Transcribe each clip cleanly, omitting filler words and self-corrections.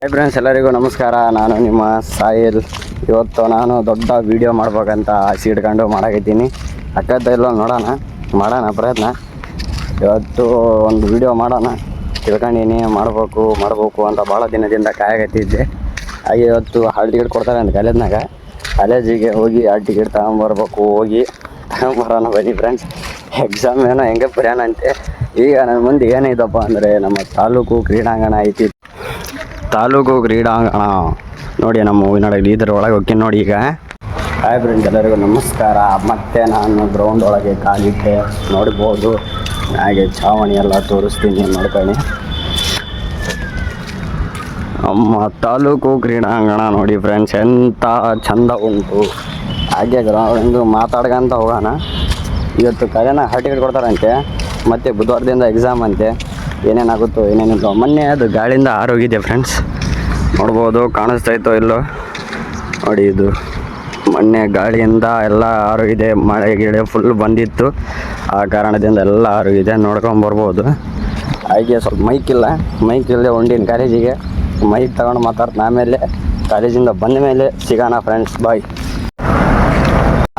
Hi friends, ಎಲ್ಲರಿಗೂ ನಮಸ್ಕಾರ. ನಾನು ನಿಮ್ಮ ಸಾಹಿಲ್. ಇವತ್ತು ನಾನು ದೊಡ್ಡ ವೀಡಿಯೋ ಮಾಡ್ಬೇಕಂತ ಆಸೆ ಇಟ್ಕೊಂಡು ಮಾಡಾಕತ್ತೀನಿ. ಅಕ್ಕದ ಇಲ್ಲ ಮಾಡೋಣ ಪ್ರಯತ್ನ. ಇವತ್ತು ಒಂದು ವೀಡಿಯೋ ಮಾಡೋಣ ತಿಳ್ಕೊಂಡಿನಿ. ಮಾಡಬೇಕು ಅಂತ ಭಾಳ ದಿನದಿಂದ ಕಾಯಕತ್ತಿದ್ದೆ. ಹಾಗೆ ಇವತ್ತು ಹಾಲ್ ಟಿಕೆಟ್ ಕೊಡ್ತಾರೆ ಅಂತ ಕಾಲೇಜಿಗೆ ಹೋಗಿ ಹಾಲ್ ಟಿಕೆಟ್ ತಗೊಂಬರ್ಬೇಕು. ಹೋಗಿ ತಗೊಂಬರೋಣ ಬನ್ನಿ ಫ್ರೆಂಡ್ಸ್. ಎಕ್ಸಾಮ್ ಏನೋ ಹೆಂಗೆ ಬರೆಯೋಣ ಅಂತೆ. ಈಗ ನನ್ನ ಮುಂದೆ ಏನಿದಪ್ಪ ಅಂದರೆ ನಮ್ಮ ತಾಲೂಕು ಕ್ರೀಡಾಂಗಣ ಐತಿ. ತಾಲೂಕು ಕ್ರೀಡಾಂಗಣ ನೋಡಿ, ನಮ್ಮ ಹೂವಿನೊಳಗೆ ಇದ್ರ ಒಳಗೆ ಹೋಗ್ತೀನಿ ನೋಡಿ. ಈಗ ಹಾಯ್ ಫ್ರೆಂಡ್ಸ್, ಎಲ್ಲರಿಗೂ ನಮಸ್ಕಾರ. ಮತ್ತೆ ನಾನು ಗ್ರೌಂಡ್ ಒಳಗೆ ಕಾಲಿಟ್ಟೆ ನೋಡ್ಬೋದು. ಹಾಗೆ ಚಾವಣಿ ಎಲ್ಲ ತೋರಿಸ್ತೀನಿ ನೋಡ್ಕೊಳ್ಳಿ. ನಮ್ಮ ತಾಲೂಕು ಕ್ರೀಡಾಂಗಣ ನೋಡಿ ಫ್ರೆಂಡ್ಸ್, ಎಂಥ ಚಂದ ಉಂಟು. ಹಾಗೆ ಗ್ರೌಂಡು ಮಾತಾಡ್ಕೊಂತ ಹೋಗೋಣ. ಇವತ್ತು ಕರೆನ ಹಾಲ್ ಟಿಕೆಟ್ ಕೊಡ್ತಾರಂತೆ. ಮತ್ತು ಬುಧವಾರದಿಂದ ಎಕ್ಸಾಮ್ ಅಂತೆ. ಏನೇನಾಗುತ್ತೋ ಏನೇನಿಲ್ಲ. ಮೊನ್ನೆ ಅದು ಗಾಳಿಯಿಂದ ಆರೋಗಿದೆ ಫ್ರೆಂಡ್ಸ್, ನೋಡ್ಬೋದು. ಕಾಣಿಸ್ತಾಯಿತ್ತೋ ಇಲ್ಲೋ ನೋಡಿ. ಇದು ಮೊನ್ನೆ ಗಾಳಿಯಿಂದ ಎಲ್ಲ ಆರೋಗಿದೆ. ಮಳೆ ಗಿಳೆ ಫುಲ್ ಬಂದಿತ್ತು. ಆ ಕಾರಣದಿಂದ ಎಲ್ಲ ಆರೋಗಿದೆ, ನೋಡ್ಕೊಂಬರ್ಬೋದು. ಹಾಗೆ ಸ್ವಲ್ಪ ಮೈಕ್ ಇಲ್ಲದೆ ಹೊಂಟೀನಿ ಕಾಲೇಜಿಗೆ. ಮೈಕ್ ತಗೊಂಡು ಮಾತಾಡ್ತೀನಿ. ಆಮೇಲೆ ಕಾಲೇಜಿಂದ ಬಂದ ಮೇಲೆ ಸಿಗೋಣ ಫ್ರೆಂಡ್ಸ್, ಬಾಯ್.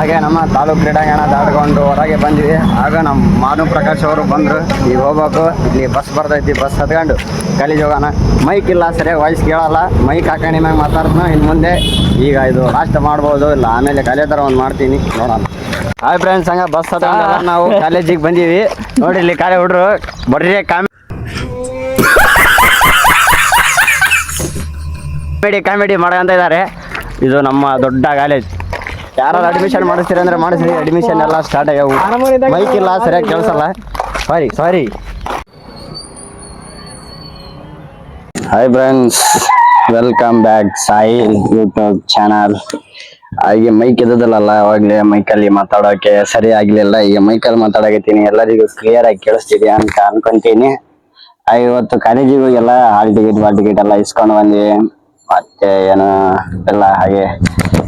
ಹಾಗೆ ನಮ್ಮ ತಾಲೂಕು ಕ್ರೀಡಾಂಗಣ ದಾಟ್ಕೊಂಡು ಹೊರಗೆ ಬಂದ್ವಿ. ಆಗ ನಮ್ಮ ಮಾನು ಪ್ರಕಾಶ್ ಅವರು ಬಂದರು. ಈಗ ಹೋಗ್ಬೇಕು, ಇಲ್ಲಿ ಬಸ್ ಬರ್ತೈತಿ. ಬಸ್ ಹತ್ಕೊಂಡು ಕಾಲೇಜ್ ಹೋಗೋಣ. ಮೈಕ್ ಇಲ್ಲ, ಸರಿಯಾಗಿ ವಾಯ್ಸ್ ಕೇಳಲ್ಲ. ಮೈಕ್ ಹಾಕೊಂಡು ಮ್ಯಾಗ ಮಾತಾಡ್ತಾನೆ ಇನ್ನು ಮುಂದೆ. ಈಗ ಇದು ಲಾಸ್ಟ್ ಮಾಡ್ಬೋದು, ಇಲ್ಲ ಆಮೇಲೆ ಕಾಲೇಜ್ ಥರ ಒಂದು ಮಾಡ್ತೀನಿ, ನೋಡೋಣ. ಹಾಯ್ ಫ್ರೆಂಡ್ಸ್, ಹಂಗೆ ಬಸ್ ಹತ್ಕೊಂಡು ನಾವು ಕಾಲೇಜಿಗೆ ಬಂದೀವಿ. ನೋಡಿ ಇಲ್ಲಿ ಕಾಲೇ ಹುಡ್ರು ಬರ್ರಿ ಕಾಮಿಡಿ ಮಾಡೋಂತ ಇದ್ದಾರೆ. ಇದು ನಮ್ಮ ದೊಡ್ಡ ಕಾಲೇಜ್. ಯಾರು ಅಡ್ಮಿಷನ್ ಮಾಡಿಸ್ತೀರಿ ಅಂದರೆ ಮಾಡಿಸ್ರಿ. ಅಡ್ಮಿಷನ್ ಎಲ್ಲ ಸ್ಟಾರ್ಟ್ ಆಗ್ಯಾವು. ಮೈಕ್ ಇಲ್ಲ, ಸರಿಯಾಗಿ ಕೇಳಿಸಲ್ಲ. Sorry. Hi friends, welcome back Sahil YouTube channel. ಹಾಗೆ ಮೈಕ್ ಇದ್ದದಲ್ಲ ಅವಾಗಲೇ ಮೈಕಲ್ಲಿ ಮಾತಾಡೋಕೆ ಸರಿ ಆಗಲಿಲ್ಲ. ಈಗ ಮೈಕಲ್ಲಿ ಮಾತಾಡಕತ್ತೀನಿ. ಎಲ್ಲರಿಗೂ ಕ್ಲಿಯರ್ ಆಗಿ ಕೇಳಿಸ್ತಿದೆ ಅಂತ ಅನ್ಕೊಂತೀನಿ. ಇವತ್ತು ಕಾಲೇಜಿಗೆ ಹೋಗೆಲ್ಲ ಹಾಲ್ ಟಿಕೆಟ್ ಎಲ್ಲ ಇಸ್ಕೊಂಡು ಬಂದ್ವಿ. ಮತ್ತೆ ಏನು ಎಲ್ಲ ಹಾಗೆ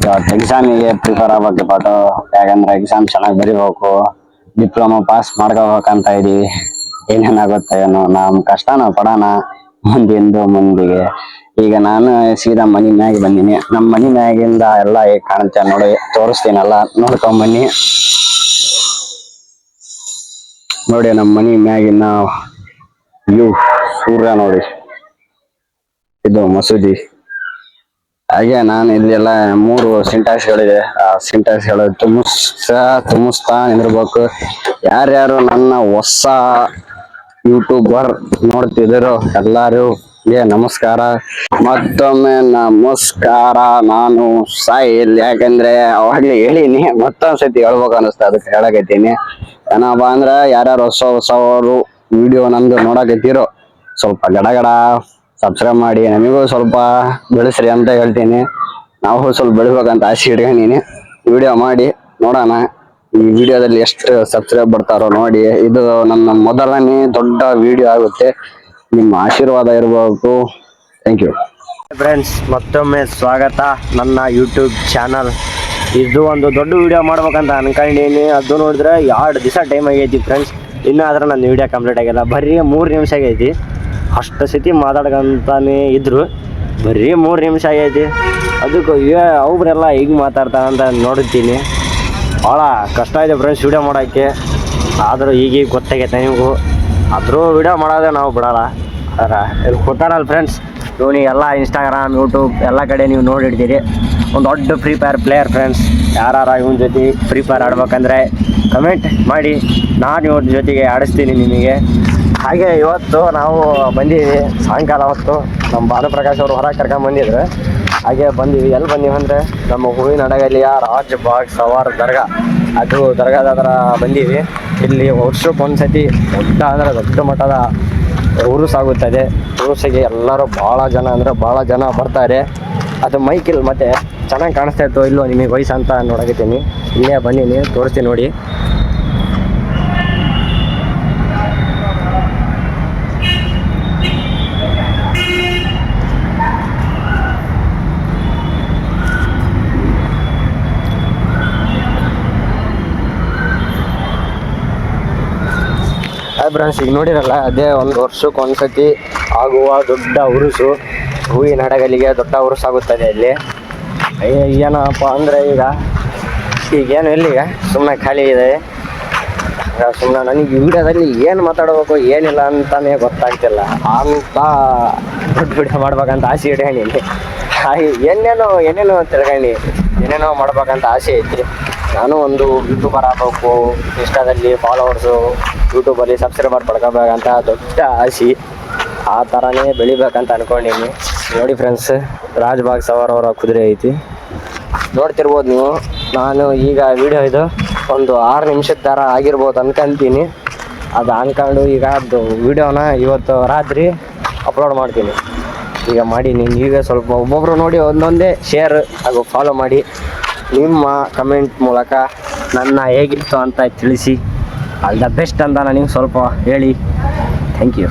ಇವತ್ತು ಎಕ್ಸಾಮಿಗೆ ಪ್ರಿಪೇರ್ ಆಗ್ಬೇಕು ಪಾಟು. ಯಾಕಂದ್ರೆ ಎಕ್ಸಾಮ್ ಚೆನ್ನಾಗಿ ಬರೀಬೇಕು, ಡಿಪ್ಲೊಮಾ ಪಾಸ್ ಮಾಡ್ಕೋಬೇಕಂತ ಇದೀವಿ. ಏನೇನಾಗುತ್ತೆ ಏನೋ, ನಮ್ಮ ಕಷ್ಟ ನಾವು ಪಡೋಣ ಮುಂದಿಗೆ. ಈಗ ನಾನು ಸೀದಾ ಮನಿ ಮ್ಯಾಗೆ ಬಂದೀನಿ. ನಮ್ಮ ಮನಿ ಮ್ಯಾಗಿಂದ ಎಲ್ಲ ಹೇಗೆ ಕಾಣುತ್ತೆ ನೋಡಿ, ತೋರಿಸ್ತೀನಲ್ಲ, ನೋಡ್ಕೊಂಬನ್ನಿ. ನೋಡಿ ನಮ್ಮ ಮನಿ ಮ್ಯಾಗಿನ ವ್ಯೂ, ಸೂರ್ಯ ನೋಡಿ. ಇದು ಮಸೂದಿ. ಹಾಗೆ ನಾನು ಇಲ್ಲೆಲ್ಲ 3 ಸಿಂಟ್ಯಾಕ್ಸ್ಗಳಿದೆ. ಆ ಸಿಂಟ್ಯಾಕ್ಸ್ಗಳು ತುಂಬಿಸ್ತಾ ನಿಂದಿರ್ಬೇಕು. ಯಾರ್ಯಾರು ನನ್ನ ಹೊಸ ಯೂಟ್ಯೂಬರ್ ನೋಡ್ತಿದ್ರು ಎಲ್ಲರಿಗೂ ನಮಸ್ಕಾರ. ಮತ್ತೊಮ್ಮೆ ನಮಸ್ಕಾರ. ನಾನು ಸಾಹಿಲ್. ಯಾಕಂದ್ರೆ ಅವಾಗ್ಲೇ ಹೇಳಿನಿ, ಮತ್ತೊಂದ್ಸತಿ ಹೇಳ್ಬೇಕು ಅನಿಸ್ತಾ, ಅದಕ್ಕೆ ಹೇಳಕತ್ತೀನಿ. ಏನಪ್ಪ ಅಂದ್ರೆ ಯಾರ್ಯಾರು ಹೊಸವರು ವಿಡಿಯೋ ನಂದು ನೋಡಕತ್ತೀರೋ ಸ್ವಲ್ಪ ಗಡಗಡ ಸಬ್ಸ್ಕ್ರೈಬ್ ಮಾಡಿ, ನಮಗೂ ಸ್ವಲ್ಪ ಬೆಳೆಸ್ರಿ ಅಂತ ಹೇಳ್ತೀನಿ. ನಾವು ಸ್ವಲ್ಪ ಬೆಳಿಬೇಕಂತ ಆಸೆ ಇಟ್ಕೊಂಡಿನಿ. ವಿಡಿಯೋ ಮಾಡಿ ನೋಡೋಣ ಈ ವಿಡಿಯೋದಲ್ಲಿ ಎಷ್ಟು ಸಬ್ಸ್ಕ್ರೈಬ್ ಬರ್ತಾರೋ ನೋಡಿ. ಇದು ನನ್ನ ಮೊದಲನೇ ದೊಡ್ಡ ವಿಡಿಯೋ ಆಗುತ್ತೆ. ನಿಮ್ಮ ಆಶೀರ್ವಾದ ಇರಬೇಕು. Thank you friends. ಮತ್ತೊಮ್ಮೆ ಸ್ವಾಗತ ನನ್ನ ಯೂಟ್ಯೂಬ್ ಚಾನಲ್. ಇದು ಒಂದು ದೊಡ್ಡ ವಿಡಿಯೋ ಮಾಡ್ಬೇಕಂತ ಅನ್ಕೊಂಡಿನಿ. ಅದು ನೋಡಿದ್ರೆ 2 ದಿವಸ ಟೈಮ್ ಆಗೈತಿ ಫ್ರೆಂಡ್ಸ್. ಇನ್ನೂ ಆದ್ರೆ ನನ್ನ ವಿಡಿಯೋ ಕಂಪ್ಲೀಟ್ ಆಗಿಲ್ಲ. ಬರೀ 3 ನಿಮಿಷ ಆಗೈತಿ. ಅಷ್ಟು ಸತಿ ಮಾತಾಡ್ಕೊಂತಾನೆ ಇದ್ರು, ಬರೀ 3 ನಿಮಿಷ ಆಗೈತಿ. ಅದಕ್ಕೆ ಒಬ್ಬರೆಲ್ಲ ಈಗ ಮಾತಾಡ್ತಾ ಅಂತ ನೋಡುತ್ತೀನಿ. ಭಾಳ ಕಷ್ಟ ಇದೆ ಫ್ರೆಂಡ್ಸ್ ವಿಡಿಯೋ ಮಾಡೋಕ್ಕೆ. ಆದರೂ ಈಗೀಗ ಗೊತ್ತಾಗೈತೆ ನಿಮಗೂ. ಆದರೂ ವಿಡಿಯೋ ಮಾಡೋದೇ ನಾವು ಬಿಡೋಲ್ಲ. ಇಲ್ಲಿ ಗೊತ್ತಾಡಲ್ಲ ಫ್ರೆಂಡ್ಸ್. ನೀವು ಎಲ್ಲ ಇನ್ಸ್ಟಾಗ್ರಾಮ್, ಯೂಟ್ಯೂಬ್ ಎಲ್ಲ ಕಡೆ ನೀವು ನೋಡಿರ್ತೀರಿ. ಒಂದು ದೊಡ್ಡ ಫ್ರೀ ಫೈರ್ ಪ್ಲೇಯರ್ ಫ್ರೆಂಡ್ಸ್. ಯಾರು ಇವನ ಜೊತೆ ಫ್ರೀ ಫೈರ್ ಆಡ್ಬೇಕಂದ್ರೆ ಕಮೆಂಟ್ ಮಾಡಿ, ನಾನು ಇವ್ರ ಜೊತೆಗೆ ಆಡಿಸ್ತೀನಿ ನಿಮಗೆ. ಹಾಗೆ ಇವತ್ತು ನಾವು ಬಂದೀವಿ ಸಾಯಂಕಾಲ ಹೊತ್ತು. ನಮ್ಮ ಭಾನುಪ್ರಕಾಶ್ ಅವರು ಹೊರಗೆ ಕರ್ಕೊಂಡು ಬಂದಿದ್ರು. ಹಾಗೆ ಬಂದೀವಿ. ಎಲ್ಲಿ ಬಂದೀವಿ ಅಂದರೆ ನಮ್ಮ ಹೂವಿನಡಗಲಿಯ ರಾಜ್ ಬಾಗ್ ಸವಾರ್ ದರ್ಗಾ, ಅದು ದರ್ಗಾದ ಹತ್ರ ಬಂದೀವಿ. ಇಲ್ಲಿ ವರ್ಷಕ್ಕೊಂದ್ಸತಿ ದೊಡ್ಡ ಮಟ್ಟದ ಉರುಸ್ ಆಗುತ್ತದೆ. ಉರುಸಿಗೆ ಎಲ್ಲರೂ ಭಾಳ ಜನ ಬರ್ತಾರೆ. ಅದು ಮೈಕಿಲ್ ಮತ್ತೆ ಚೆನ್ನಾಗಿ ಕಾಣಿಸ್ತಾ ಇತ್ತು ಇಲ್ಲೋ ನಿಮಗೆ ವಯಸ್ಸು ಅಂತ ನೋಡಕತ್ತೀನಿ. ಇಲ್ಲೇ ಬಂದೀನಿ, ತೋರಿಸ್ತೀನಿ ನೋಡಿ. ಬ್ರಾಂಚ್ ಈಗ ನೋಡಿರಲ್ಲ, ಅದೇ ಒಂದು ವರ್ಷಕ್ಕೆ ಒಂದ್ಸತಿ ಆಗುವ ದೊಡ್ಡ ಉರುಸು. ಹೂವಿನ ಹಡಗಲಿಗೆ ದೊಡ್ಡ ಉರುಸು ಆಗುತ್ತದೆ ಇಲ್ಲಿ. ಏನಪ್ಪ ಅಂದರೆ ಈಗೇನು ಇಲ್ಲಿಗ ಸುಮ್ಮನೆ ಖಾಲಿ ಇದೆ. ಸುಮ್ಮನೆ ನನಗೆ ವಿಡಿಯೋದಲ್ಲಿ ಏನು ಮಾತಾಡಬೇಕು ಏನಿಲ್ಲ ಅಂತಾನೆ ಗೊತ್ತಾಗ್ತಿಲ್ಲ. ಅಂತ ದೊಡ್ಡ ವಿಡಿಯೋ ಮಾಡ್ಬೇಕಂತ ಆಸೆ ಇಟ್ಕೊಂಡಿನಿ. ಏನೇನೋ ತಿಳ್ಕೊಂಡು ಏನೇನೋ ಮಾಡ್ಬೇಕಂತ ಆಸೆ ಐತಿ. ನಾನು ಒಂದು ಯೂಟ್ಯೂಬರ್ ಆಗಬೇಕು, ಇನ್ಸ್ಟಾದಲ್ಲಿ ಫಾಲೋವರ್ಸು, ಯೂಟ್ಯೂಬಲ್ಲಿ ಸಬ್ಸ್ಕ್ರೈಬರ್ ಪಡ್ಕೋಬೇಕಂತ ದೊಡ್ಡ ಆಸೆ. ಆ ಥರನೇ ಬೆಳಿಬೇಕಂತ ಅನ್ಕೊಂಡೀನಿ. ನೋಡಿ ಫ್ರೆಂಡ್ಸ್, ರಾಜ್ಬಾಗ್ ಸವಾರ್ ಅವರ ಕುದುರೆ ಐತಿ, ನೋಡ್ತಿರ್ಬೋದು ನೀವು. ನಾನು ಈಗ ವಿಡಿಯೋ ಇದು ಒಂದು 6 ನಿಮಿಷದ ಥರ ಆಗಿರ್ಬೋದು ಅನ್ಕೊಂತೀನಿ. ಅದು ಅನ್ಕೊಂಡು ಈಗ ಅದು ವಿಡಿಯೋನ ಇವತ್ತು ರಾತ್ರಿ ಅಪ್ಲೋಡ್ ಮಾಡ್ತೀನಿ. ಈಗ ಮಾಡೀನಿ. ನೀವೇ ಸ್ವಲ್ಪ ಒಬ್ಬೊಬ್ಬರು ನೋಡಿ ಒಂದೊಂದೇ ಶೇರ್ ಹಾಗೂ ಫಾಲೋ ಮಾಡಿ. ನಿಮ್ಮ ಕಮೆಂಟ್ ಮೂಲಕ ನನ್ನ ಹೇಗಿತ್ತು ಅಂತ ತಿಳಿಸಿ. ಆಲ್ ದ ಬೆಸ್ಟ್ ಅಂತ ನನಗೆ ಸ್ವಲ್ಪ ಹೇಳಿ. Thank you.